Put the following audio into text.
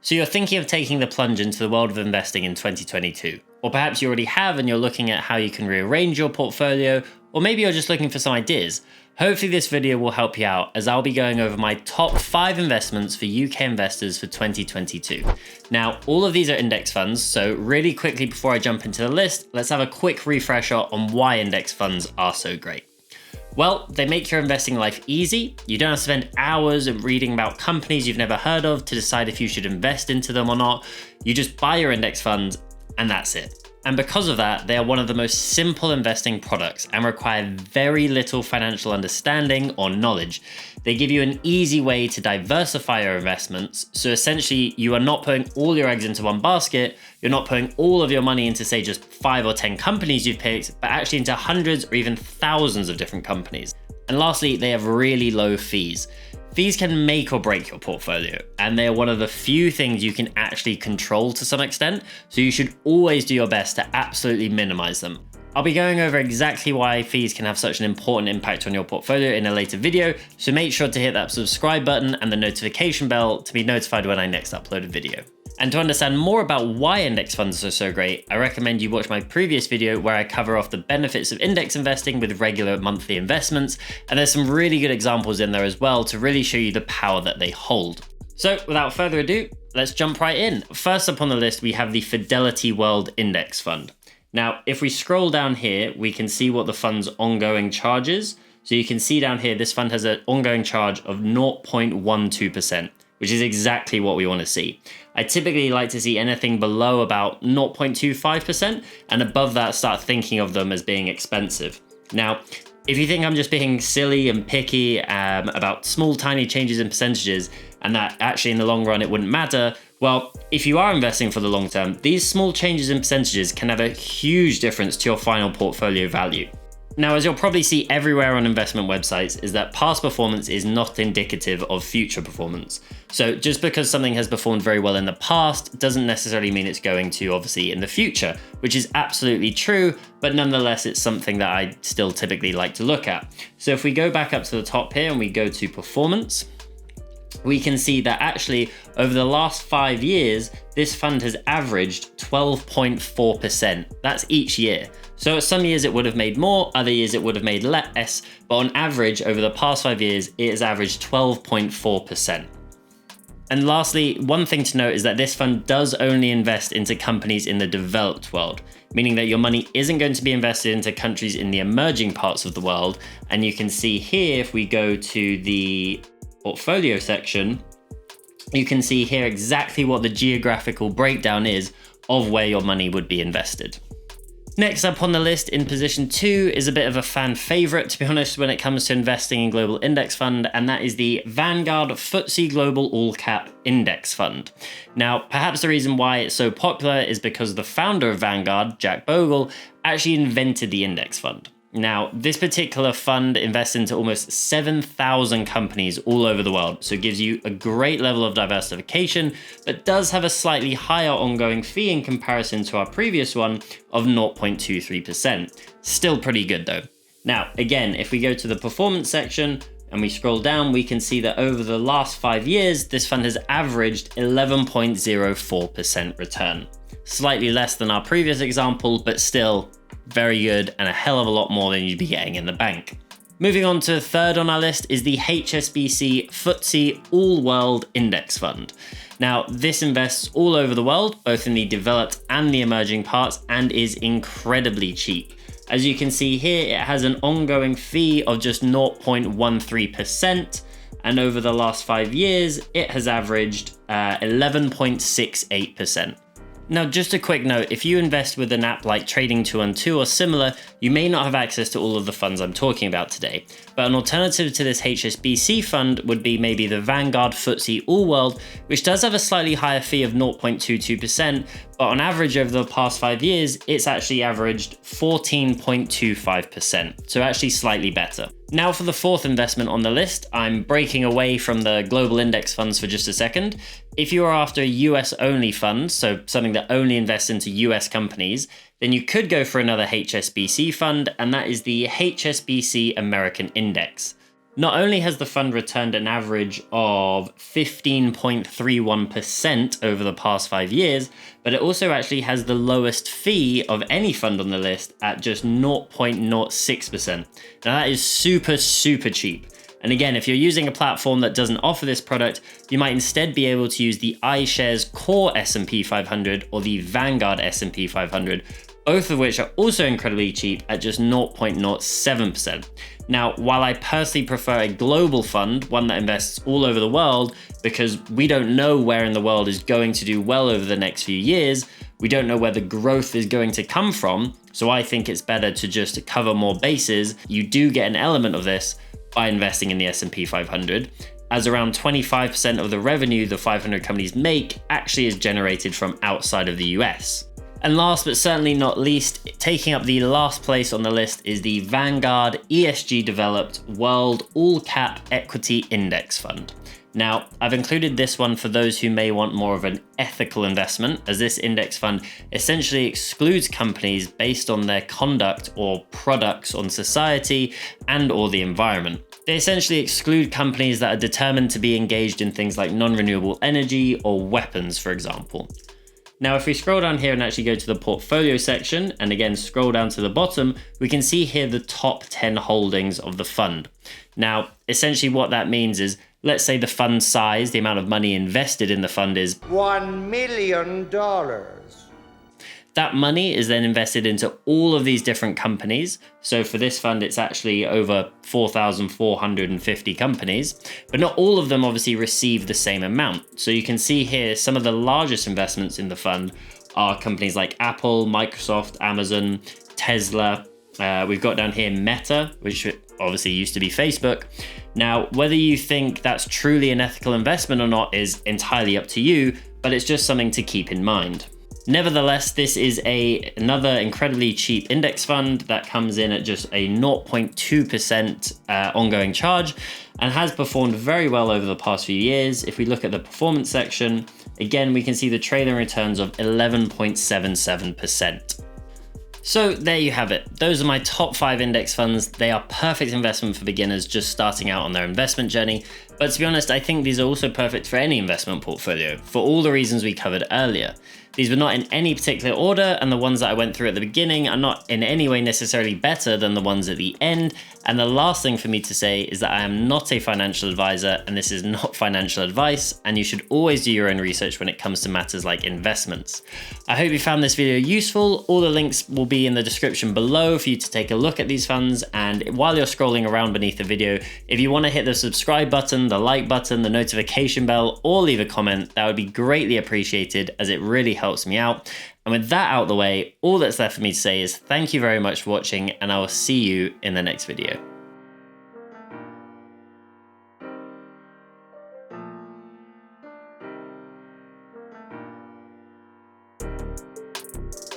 So you're thinking of taking the plunge into the world of investing in 2022. Or perhaps you already have and you're looking at how you can rearrange your portfolio, or maybe you're just looking for some ideas. Hopefully this video will help you out, as I'll be going over my top 5 investments for UK investors for 2022. Now, all of these are index funds, so really quickly before I jump into the list, let's have a quick refresher on why index funds are so great. Well, they make your investing life easy. You don't have to spend hours reading about companies you've never heard of to decide if you should invest into them or not. You just buy your index funds and that's it. And because of that, they are one of the most simple investing products and require very little financial understanding or knowledge. They give you an easy way to diversify your investments. So essentially, you are not putting all your eggs into one basket. You're not putting all of your money into, say, just 5 or 10 companies you've picked, but actually into hundreds or even thousands of different companies. And lastly, they have really low fees. Fees can make or break your portfolio, and they're one of the few things you can actually control to some extent, so you should always do your best to absolutely minimize them. I'll be going over exactly why fees can have such an important impact on your portfolio in a later video, so make sure to hit that subscribe button and the notification bell to be notified when I next upload a video. And to understand more about why index funds are so great, I recommend you watch my previous video where I cover off the benefits of index investing with regular monthly investments, and there's some really good examples in there as well to really show you the power that they hold. So without further ado, let's jump right in. First up on the list, we have the Fidelity World Index Fund. Now, if we scroll down here, we can see what the fund's ongoing charge is. So you can see down here, this fund has an ongoing charge of 0.12%. which is exactly what we want to see. I typically like to see anything below about 0.25%, and above that start thinking of them as being expensive. Now, if you think I'm just being silly and picky about small tiny changes in percentages, and that actually in the long run it wouldn't matter, well, if you are investing for the long term, these small changes in percentages can have a huge difference to your final portfolio value. Now, as you'll probably see everywhere on investment websites, is that past performance is not indicative of future performance. So just because something has performed very well in the past doesn't necessarily mean it's going to, obviously, in the future, which is absolutely true, but nonetheless, it's something that I still typically like to look at. So if we go back up to the top here and we go to performance, we can see that actually over the last 5 years, this fund has averaged 12.4%. That's each year. So some years it would have made more, other years it would have made less, but on average over the past 5 years, it has averaged 12.4%. And lastly, one thing to note is that this fund does only invest into companies in the developed world, meaning that your money isn't going to be invested into countries in the emerging parts of the world. And you can see here, if we go to the portfolio section, you can see here exactly what the geographical breakdown is of where your money would be invested. Next up on the list in position 2 is a bit of a fan favorite, to be honest, when it comes to investing in global index fund, and that is the Vanguard FTSE Global All Cap Index Fund. Now, perhaps the reason why it's so popular is because the founder of Vanguard, Jack Bogle, actually invented the index fund. Now, this particular fund invests into almost 7,000 companies all over the world, so it gives you a great level of diversification, but does have a slightly higher ongoing fee in comparison to our previous one of 0.23%. Still pretty good though. Now, again, if we go to the performance section and we scroll down, we can see that over the last 5 years, this fund has averaged 11.04% return. Slightly less than our previous example, but still very good and a hell of a lot more than you'd be getting in the bank. Moving on to third on our list is the HSBC FTSE All World Index Fund. Now, this invests all over the world, both in the developed and the emerging parts, and is incredibly cheap. As you can see here, it has an ongoing fee of just 0.13%, and over the last 5 years, it has averaged 11.68%. Now, just a quick note, if you invest with an app like Trading212 or similar, you may not have access to all of the funds I'm talking about today. But an alternative to this HSBC fund would be maybe the Vanguard FTSE All World, which does have a slightly higher fee of 0.22%, but on average over the past 5 years, it's actually averaged 14.25%, so actually slightly better. Now for the fourth investment on the list, I'm breaking away from the global index funds for just a second. If you are after a US only fund, so something that only invests into US companies, then you could go for another HSBC fund, and that is the HSBC American Index. Not only has the fund returned an average of 15.31% over the past 5 years, but it also actually has the lowest fee of any fund on the list at just 0.06%. Now that is super, super cheap. And again, if you're using a platform that doesn't offer this product, you might instead be able to use the iShares Core S&P 500 or the Vanguard S&P 500, both of which are also incredibly cheap at just 0.07%. Now, while I personally prefer a global fund, one that invests all over the world, because we don't know where in the world is going to do well over the next few years, we don't know where the growth is going to come from, so I think it's better to just cover more bases. You do get an element of this by investing in the S&P 500, as around 25% of the revenue the 500 companies make actually is generated from outside of the US. And last but certainly not least, taking up the last place on the list is the Vanguard ESG developed World All Cap Equity Index Fund. Now, I've included this one for those who may want more of an ethical investment, as this index fund essentially excludes companies based on their conduct or products on society and or the environment. They essentially exclude companies that are determined to be engaged in things like non-renewable energy or weapons, for example. Now, if we scroll down here and actually go to the portfolio section, and again, scroll down to the bottom, we can see here the top 10 holdings of the fund. Now, essentially what that means is, let's say the fund size, the amount of money invested in the fund is $1 million. That money is then invested into all of these different companies. So for this fund, it's actually over 4,450 companies, but not all of them obviously receive the same amount. So you can see here, some of the largest investments in the fund are companies like Apple, Microsoft, Amazon, Tesla. We've got down here Meta, which obviously used to be Facebook. Now, whether you think that's truly an ethical investment or not is entirely up to you, but it's just something to keep in mind. Nevertheless, this is another incredibly cheap index fund that comes in at just a 0.2% ongoing charge and has performed very well over the past few years. If we look at the performance section, again, we can see the trailing returns of 11.77%. So there you have it. Those are my top 5 index funds. They are perfect investment for beginners just starting out on their investment journey. But to be honest, I think these are also perfect for any investment portfolio for all the reasons we covered earlier. These were not in any particular order, and the ones that I went through at the beginning are not in any way necessarily better than the ones at the end. And the last thing for me to say is that I am not a financial advisor, and this is not financial advice, and you should always do your own research when it comes to matters like investments. I hope you found this video useful. All the links will be in the description below for you to take a look at these funds. And while you're scrolling around beneath the video, if you want to hit the subscribe button, the like button, the notification bell, or leave a comment, that would be greatly appreciated, as it really helps me out. And with that out of the way, all that's left for me to say is thank you very much for watching, and I will see you in the next video.